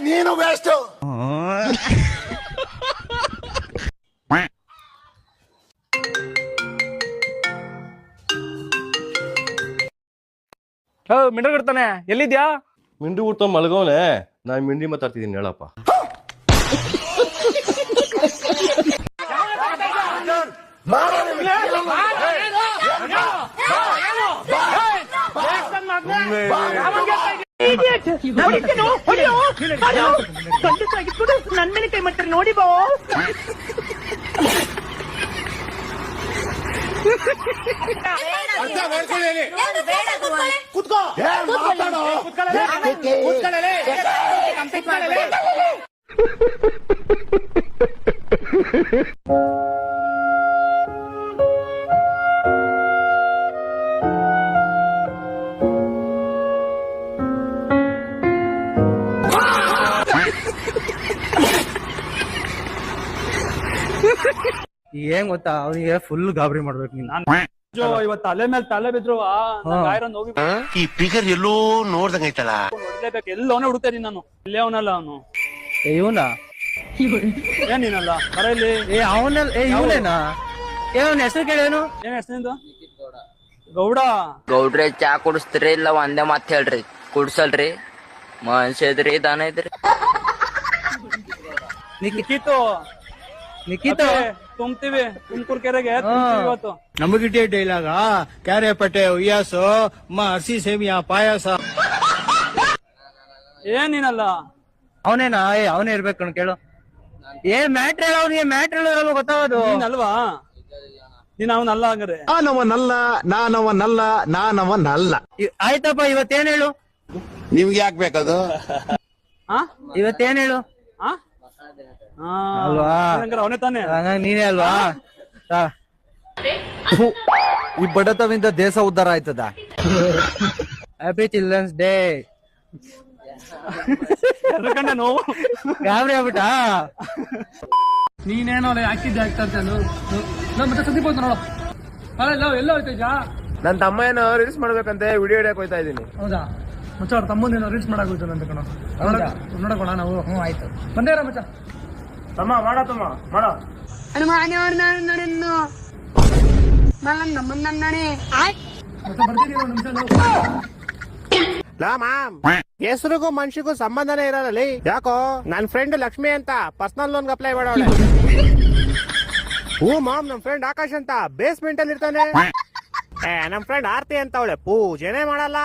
ನೀನು ವೇಸ್ಟ್. ಮಿಂಡ್ರ ಕೊಡ್ತಾನೆ, ಎಲ್ಲಿದ್ಯಾ? ಮಿಂಡಿ ಊಟ ಮಲ್ಗವನೆ. ನಾನ್ ಮಿಂಡಿ ಮಾತಾಡ್ತಿದ್ದೀನಿ, ಹೇಳಪ್ಪ. ನನ್ ಮೇಲೆ ಕೈ ಮಾಡ್ತಾರೆ ನೋಡಿ ಬಾ. ಏನ್ ಗೊತ್ತಾ, ಅವನಿಗೆ ಫುಲ್ ಗಾಬರಿ ಮಾಡ್ಬೇಕು ನೀನ್. ಇವತ್ತು ತಲೆ ಮೇಲೆ ತಲೆ ಬಿದ್ರು ಹೋಗಿ ಈ ಫಿಗರ್ ಎಲ್ಲೋ ನೋಡ್ದಂಗೈತಲ್ಲ. ನೋಡ್ಲೇಬೇಕು, ಎಲ್ಲವನೇ ಹುಡುಕ್ತಾ ಇದೀನಿ ನಾನು. ಇಲ್ಲೇ ಅವನಲ್ಲ ಅವನು. ಇವನ ಏನ್ ನೀನಲ್ಲ ಬರ ಇಲ್ಲಿ. ಅವನಲ್ಲ, ಇವನೇನಾ? ಅವನ ಹೆಸರು ಕೇಳೇನು? ಏನ್ ಹೆಸರಿಂದ? ಗೌಡ. ಗೌಡ್ರೆ ಚಾ ಕುಡಿಸ್ತೀರಿ ಇಲ್ಲ ಒಂದೇ ಮಾತ್ ಹೇಳ್ರಿ? ಕುಡ್ಸಲ್ರಿ, ಮನುಷ್ಯ ಇದ್ರಿ ದಾನ ಇದ್ರಿ. ನಿಖಿತು ನಿಖಿತು ತುಂಬ್ತೀವಿ, ತುಮಕೂರು ಕೆರೆಗೆ ಇವತ್ತು. ನಮಗಿಟ್ಟೆ ಡೈಲಾಗ ಕ್ಯಾರೆ ಪಟ್ಟೆ ಉಯ್ಯಾಸು ಹಸಿ ಸೇಮಿಯಾ ಪಾಯಸ. ಏನ್ ನೀನಲ್ಲ ಅವನೇನಾ? ಅವನೇ ಇರ್ಬೇಕು ಕಣ್, ಕೇಳು. ಏನ್ ಮ್ಯಾಟ್ರ್ ಹೇಳ, ಅವನಿಗೆ ಮ್ಯಾಟ್ರ್ ಹೇಳೋದು ಗೊತ್ತಾಗೋದು. ನೀನಲ್ವಾ? ನೀನ್ ಅವನಲ್ಲ ಹಂಗಾರೆ. ನಾನವನಲ್ಲ. ಆಯ್ತಪ್ಪ, ಇವತ್ತೇನ್ ಹೇಳು? ನಿಮ್ಗೆ ಯಾಕೆ ಬೇಕದು? ಇವತ್ತೇನ್ ಹೇಳು? ಅಲ್ವಾ? ಅವನೇ ತಾನೆ. ಹಂಗಾಗಿ ನೀನೇ ಅಲ್ವಾ? ಈ ಬಡತವಿಂದ ದೇಶ ಉದ್ಧಾರ ಆಯ್ತದ. Happy children's day. ನೋವು ಗಾಬರಿ ಆಗ್ಬಿಟ್ಟ. ನೀನೇನೋ ಹಾಕಿದ್ದೆ ಆಗ್ತಾ ಮತ್ತೆ ಸುದ್ದಿ ನೋಡ. ಅಲ್ಲ ಎಲ್ಲ ಹೋಯ್ತಾ? ನನ್ ತಮ್ಮ ಏನೋ ರೀಲ್ಸ್ ಮಾಡ್ಬೇಕಂತೆ ವಿಡಿಯೋ ಹಿಡಿಯಕ್ ಹೋಯ್ತಾ ಇದೀನಿ. ಹೌದಾ ಮಚ್ಚ? ಅವ್ರ ತಮ್ಮನೇನೋ ರೀಲ್ಸ್ ಮಾಡಕ್ ಹೋಯ್ತಾನೆ ಅಂತ ಕಣ. ನೋಡಕೋಣ ನಾವು. ಆಯ್ತು, ಬಂದೇರ ಮಚ್ಚ. ತಮ್ಮ ಮಾಡ, ತಮ್ಮ ಮಾಡ. ಹೆಸರಿಗೂ ಮನ್ಷಿಗೂ ಸಂಬಂಧನೇ ಇರಲ್ಲ. ಯಾಕೋ ನನ್ ಫ್ರೆಂಡ್ ಲಕ್ಷ್ಮಿ ಅಂತ ಪರ್ಸನಲ್ ಲೋನ್ ಅಪ್ಲೈ ಮಾಡೋಳೆ. ಮಾಮ್, ನಮ್ ಫ್ರೆಂಡ್ ಆಕಾಶ್ ಅಂತ ಬೇಸ್ಮೆಂಟ್ ಅಲ್ಲಿ ಇರ್ತಾನೆ. ನಮ್ ಫ್ರೆಂಡ್ ಆರ್ತಿ ಅಂತ ಅವಳೆ ಪೂಜೆನೆ ಮಾಡಲ್ಲ.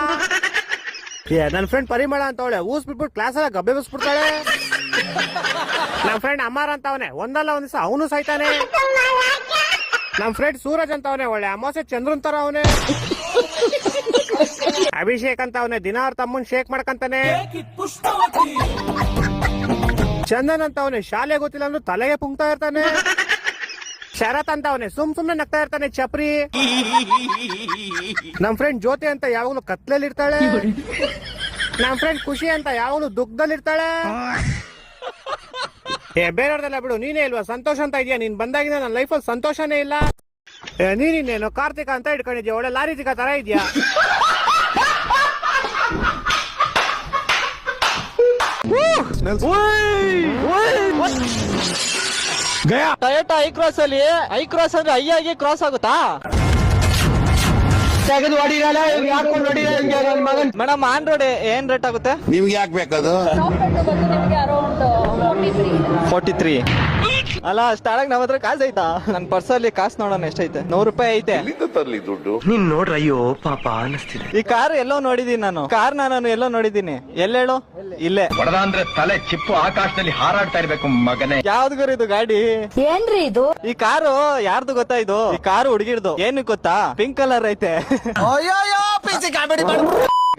ನನ್ ಫ್ರೆಂಡ್ ಪರಿಮಳ ಅಂತ ಅವಳೆ ಊಸ್ ಬಿಟ್ಬಿಟ್ಟು ಕ್ಲಾಸ್ ಎಲ್ಲ ಗಬ್ಬೆ ಬಸ್ಬಿಡ್ತಾಳೆ. ನಮ್ ಫ್ರೆಂಡ್ ಅಮ್ಮಾರ ಅಂತ ಅವನೇ ಒಂದಲ್ಲ ಒಂದ್ ದಿವಸ ಅವನು ಸಾಯ್ತಾನೆ. ನಮ್ ಫ್ರೆಂಡ್ ಸೂರಜ್ ಅಂತ ಅವನೇ ಒಳ್ಳೆ ಅಮಾವಾಸ್ಯೆ ಚಂದ್ರನ್ ತರ ಅವನೇ. ಅಭಿಷೇಕ್ ಅಂತ ಅವನೇ ದಿನ ಅವ್ರ ತಮ್ಮನ್ ಶೇಕ್ ಮಾಡ್ಕಂತಾನೆ. ಚಂದನ್ ಅಂತ ಅವನೇ ಶಾಲೆ ಗೊತ್ತಿಲ್ಲ ಅಂದ್ರೂ ತಲೆಗೆ ಪುಂಕ್ತಾ ಇರ್ತಾನೆ. ಶರತ್ ಅಂತ ಅವನೇ ಸುಮ್ನೆ ನಗ್ತಾ ಇರ್ತಾನೆ ಚಪ್ರಿ. ನಮ್ ಫ್ರೆಂಡ್ ಜ್ಯೋತಿ ಅಂತ ಯಾವಾಗ್ಲೂ ಕತ್ಲಲ್ಲಿ ಇರ್ತಾಳೆ. ನಮ್ ಫ್ರೆಂಡ್ ಖುಷಿ ಅಂತ ಯಾವಾಗ್ಲೂ ದುಃಖದಲ್ಲಿ ಇರ್ತಾಳೆ. ಬೇರೆಯವ್ರದೆಲ್ಲ ಬಿಡು, ನೀನೇ ಇಲ್ವಾ ಸಂತೋಷ ಅಂತ ಇದೆಯಾ? ನೀನ್ ಬಂದಾಗಿಂದ ನನ್ನ ಲೈಫಲ್ಲಿ ಸಂತೋಷನೇ ಇಲ್ಲ. ನೀನೇನು ಕಾರ್ತಿಕ ಅಂತ ಇಟ್ಕೊಂಡಿದ್ಯಾ, ಒಳ್ಳೆ ಲಾರಿ ಚಿಕ್ಕ ತರ ಇದೆಯಾ? ಟೊಯೋಟಾ ಐ ಕ್ರಾಸ್ ಅಲ್ಲಿ ಐ ಕ್ರಾಸ್ ಅಂದ್ರೆ ಐ ಆಗಿ ಕ್ರಾಸ್ ಆಗುತ್ತಾ? ಮೇಡಮ್ ಆನ್ ರೋಡ್ ಏನ್ ರೇಟ್ ಆಗುತ್ತೆ? ನಿಮ್ಗೆ ಯಾಕೆ ಬೇಕದು? 43. ಅಲ್ಲ ಸ್ಟಾರ್ಟ್ ನಮ್ಮ ಹತ್ರ ಕಾಸು ಐತಾ? ನನ್ ಪರ್ಸಲ್ಲಿ ಕಾಸು ನೋಡೋಣ ಎಷ್ಟೈತೆ. 100 ರೂಪಾಯಿ ಐತೆ. ನೀನ್ ನೋಡ್ರ ಅಯ್ಯೋ ಪಾಪ ಅನಿಸ್ತಿದೆ. ಈ ಕಾರ್ ಎಲ್ಲೋ ನೋಡಿದೀನಿ ನಾನು. ಕಾರ್ ನಾನು ಎಲ್ಲೋ ನೋಡಿದೀನಿ. ಎಲ್ಲೇಳು? ಇಲ್ಲೇ. ಹೊಡೆದ ಅಂದ್ರೆ ತಲೆ ಚಿಪ್ಪು ಆಕಾಶದಲ್ಲಿ ಹಾರಾಡ್ತಾ ಇರ್ಬೇಕು ಮಗನೇ. ಯಾವ್ದು ಗುರು ಇದು ಗಾಡಿ? ಏನ್ರಿ ಇದು? ಈ ಕಾರು ಯಾರ್ದು ಗೊತ್ತಾ? ಇದು ಈ ಕಾರು ಹುಡುಗಿರ್ದು. ಏನು ಗೊತ್ತಾ? ಪಿಂಕ್ ಕಲರ್ ಐತೆ.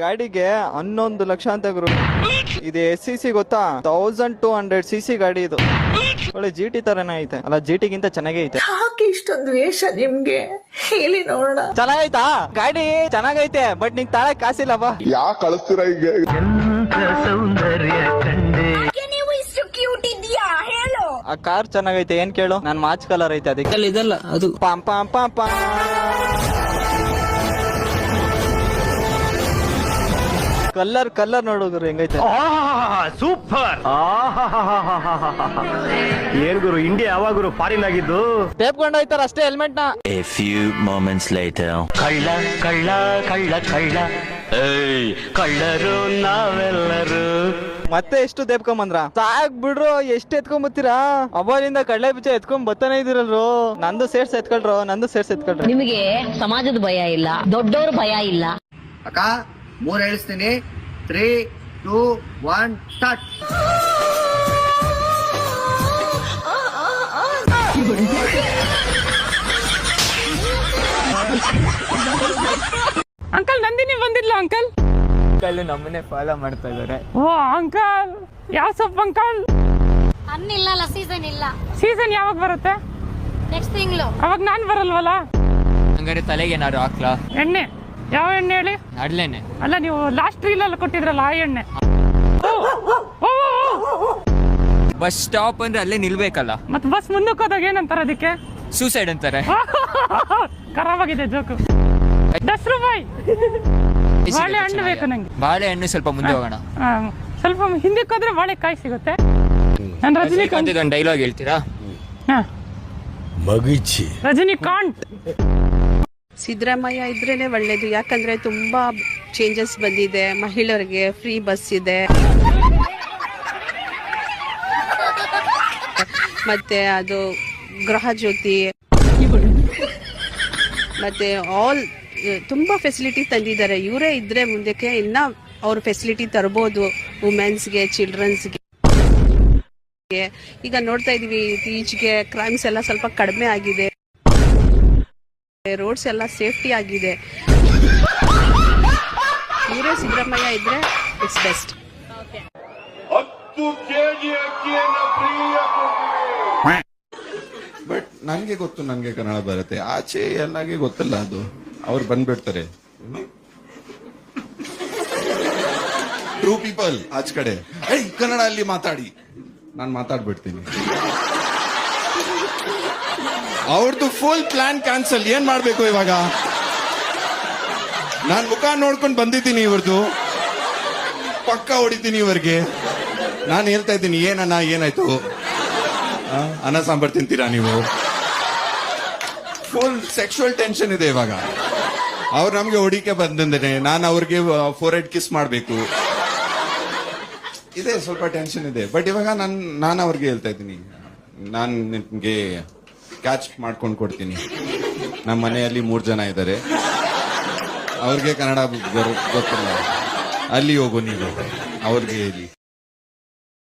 ಗಾಡಿಗೆ 11 ಲಕ್ಷ ಅಂತ ಗುರು. ಇದು SCC ಗೊತ್ತಾ? 1200cc ಗಾಡಿ ಇದು. ಒಳ್ಳೆ GT ತರನೇ ಐತೆ. ಅಲ್ಲ GT ಗಿಂತ ಚೆನ್ನಾಗೇ ಐತೆ. ಯಾಕೆ ಇಷ್ಟೊಂದು ವೇಷ ನಿಮ್ಗೆ? ಹೇಳಿ ನೋಡೋಣ. ಚೆನ್ನಾಗೈತಾ ಗಾಡಿ? ಚೆನ್ನಾಗೈತೆ, ಬಟ್ ನಿಂಗೆ ತಾಳಕ್ ಕಾಸಿಲ್ಲವಾ? ಯಾಕೆ ಕಳಿಸ್ತೀರಾ ಹೀಗೆ? ನೀವು ಇಷ್ಟು ಕ್ಯೂಟ್ ಇದೆಯಾ ಹೇಳು. ಆ ಕಾರ್ ಚೆನ್ನಾಗೈತೆ, ಏನ್ ಕೇಳು? ನಾನ್ ಮಾಚ್ ಕಲರ್ ಐತೆ ಅದಕ್ಕೆ. ಇದಲ್ಲ ಅದು ಪಾಂ ಪಾಂ ಪಾಂ ಪಾಂ. ಕಲ್ಲರ್ ನೋಡೋದ್ರು ಹೆಂಗೈತೆ. ಸೂಪರ್. ಏನ್ ಗುರು ಇಂಡಿಯಾ ಯಾವಾಗ ಗುರು ಫಾರಿನ್ ಆಗಿದ್ದು? ಟೇಪ್ ಕೊಂಡೋಯ್ತಾರ ಅಷ್ಟೇ ಹೆಲ್ಮೆಟ್ ನ. A few moments later. ಕಳ್ಳ ಕಳ್ಳ ಕಳ್ಳ ಕಳ್ಳ, ಏಯ್ ಕಳ್ಳರು ನಾವೆಲ್ಲರೂ. ಮತ್ತೆ ಎಷ್ಟು ತೆಪ್ಕೊಂಬಂದ್ರ? ಸಾಕ್ ಬಿಡ್ರು, ಎಷ್ಟು ಎತ್ಕೊಂಬತ್ತೀರಾ? ಅವಾಗಿಂದ ಕಳ್ಳೆ ಬಿಚ್ಚ ಎತ್ಕೊಂಡ್ ಬರ್ತಾನೆ ಇದೀರಲ್ರು. ನಂದು ಸೇರ್ಸ್ ಎತ್ಕೊಳ್ರಿ. ನಿಮಗೆ ಸಮಾಜದ ಭಯ ಇಲ್ಲ, ದೊಡ್ಡವ್ರ ಭಯ ಇಲ್ಲ. ಅಕ್ಕ 3 ಹೇಳಿಸ್ತೀನಿ. 3, 2, 1 ಸ್ಟಾರ್ಟ್. ಅಂಕಲ್ ನಂದಿನಿ ಬಂದಿಲ್ಲ ಅಂಕಲ್. ನಮ್ಮನೆ ಫಾಲೋ ಮಾಡ್ತಾ ಇದಾರೆ. ಓ ಅಂಕಲ್, ಯಾವ ಸೊಪ್ಪು ಅಂಕಲ್? ಅನ್ನಿಲ್ಲ, ಸೀಸನ್ ಇಲ್ಲ. ಸೀಸನ್ ಯಾವಾಗ ಬರುತ್ತೆ? ನೆಕ್ಸ್ಟ್ ತಿಂಗಳು. ಅವಾಗ ನಾನ್ ಬರಲ್ವಲ್ಲ? ಹಂಗಾರೆ ತಲೆಗೆ ಏನಾದ್ರು ಹಾಕ್ಲಾ? ಎಣ್ಣೆ ಯಾವ ಎಣ್ಣೆ ಹೇಳಿ? ಅಡ್ಲೆಣ್ಣೆ. ಅಲ್ಲ, ನೀವು ಲಾಸ್ಟ್ ರೀಲ್ ಅಲ್ಲಿ ಕೊಟ್ಟಿದ್ರಲ್ಲ ಆ ಎಣ್ಣೆ. ಬಸ್ ಸ್ಟಾಪ್ ಅಂದ್ರೆ ಅಲ್ಲೇ ನಿಲ್ಬೇಕಲ್ಲ. ಮತ್ ಬಸ್ ಮುಂದಕ್ಕೆ ಹೋದಾಗ ಏನಂತಾರ ಅದಕ್ಕೆ? ಸೂಸೈಡ್ ಅಂತಾರೆ. ಖರಾಬಾಗಿದೆ ಜೋಕು. ದಸರು ಬಾಯ್, ಬಾಳೆಹಣ್ಣು ಬೇಕು ನಂಗೆ. ಬಾಳೆಹಣ್ಣು ಸ್ವಲ್ಪ ಮುಂದೆ ಹೋಗೋಣ. ಸ್ವಲ್ಪ ಹಿಂದಕ್ಕೆ ಹೋದ್ರೆ ಬಾಳೆಕಾಯಿ ಸಿಗುತ್ತೆ. ನಾನು ರಜನಿಕಾಂತ್ ಒಂದು ಡೈಲಾಗ್ ಹೇಳ್ತೀರಾ? ರಜನಿಕಾಂತ್. ಸಿದ್ದರಾಮಯ್ಯ ಇದ್ರೇನೆ ಒಳ್ಳೇದು. ಯಾಕಂದ್ರೆ ತುಂಬಾ ಚೇಂಜಸ್ ಬಂದಿದೆ. ಮಹಿಳೆಯರಿಗೆ ಫ್ರೀ ಬಸ್ ಇದೆ, ಮತ್ತೆ ಅದು ಗೃಹ ಜ್ಯೋತಿ, ಮತ್ತೆ ಆಲ್ ತುಂಬಾ ಫೆಸಿಲಿಟಿ ತಂದಿದ್ದಾರೆ. ಇವರೇ ಇದ್ರೆ ಮುಂದಕ್ಕೆ ಇನ್ನ ಅವ್ರ ಫೆಸಿಲಿಟಿ ತರಬಹುದು ವುಮೆನ್ಸ್ಗೆ, ಚಿಲ್ಡ್ರನ್ಸ್ಗೆ. ಈಗ ನೋಡ್ತಾ ಇದೀವಿ ಈಚೆಗೆ ಕ್ರೈಮ್ಸ್ ಎಲ್ಲ ಸ್ವಲ್ಪ ಕಡಿಮೆ ಆಗಿದೆ, ರೋಡ್ಸ್ ಎಲ್ಲ ಸೇಫ್ಟಿ ಆಗಿದೆ. ಇವರೇ ಸಿದ್ದರಾಮಯ್ಯ ಇದ್ರೆ ಇಟ್ಸ್ ಬೆಸ್ಟ್. ಬಟ್ ನಂಗೆ ಗೊತ್ತು, ನಂಗೆ ಕನ್ನಡ ಬರುತ್ತೆ. ಆಚೆ ಎಲ್ಲಾಗೆ ಗೊತ್ತಿಲ್ಲ ಅದು. ಅವ್ರು ಬಂದ್ಬಿಡ್ತಾರೆ. ಟ್ರೂ ಪೀಪಲ್ ಆಚ ಕಡೆ ಕನ್ನಡ ಅಲ್ಲಿ ಮಾತಾಡಿ, ನಾನು ಮಾತಾಡ್ಬಿಡ್ತೀನಿ. ಅವ್ರದ್ದು ಫುಲ್ ಪ್ಲಾನ್ ಕ್ಯಾನ್ಸಲ್. ಏನ್ ಮಾಡ್ಬೇಕು ಇವಾಗ? ನಾನ್ ಮುಖ ನೋಡ್ಕೊಂಡು ಬಂದಿದ್ದೀನಿ, ಇವ್ರದ್ದು ಪಕ್ಕ ಹೊಡಿತೀನಿ ಇವ್ರಿಗೆ. ನಾನು ಹೇಳ್ತಾ ಇದ್ದೀನಿ, ಏನಣ್ಣ ಏನಾಯ್ತು? ಅನ್ನ ಸಾಂಬಾರ್ ತಿಂತೀರಾ ನೀವು? ಫುಲ್ ಸೆಕ್ಷುವಲ್ ಟೆನ್ಷನ್ ಇದೆ ಇವಾಗ. ಅವ್ರು ನಮ್ಗೆ ಹೊಡಿಕೆ ಬಂದಿದ್ದೇನೆ, ನಾನು ಅವ್ರಿಗೆ ಫೋರ್ಹೆಡ್ ಕಿಸ್ ಮಾಡ್ಬೇಕು ಇದೆ, ಸ್ವಲ್ಪ ಟೆನ್ಷನ್ ಇದೆ. ಬಟ್ ಇವಾಗ ನಾನು ಅವ್ರಿಗೆ ಹೇಳ್ತಾ ಇದ್ದೀನಿ, ನಾನು ನಿಮ್ಗೆ ಕ್ಯಾಚ್ ಮಾಡ್ಕೊಂಡು ಕೊಡ್ತೀನಿ. ನಮ್ಮ ಮನೆಯಲ್ಲಿ 3 ಜನ ಇದ್ದಾರೆ, ಅವ್ರಿಗೆ ಕನ್ನಡ ಗೊತ್ತಿಲ್ಲ. ಅಲ್ಲಿ ಹೋಗು ನೀವು, ಅವ್ರಿಗೆ ಹೇಳಿ.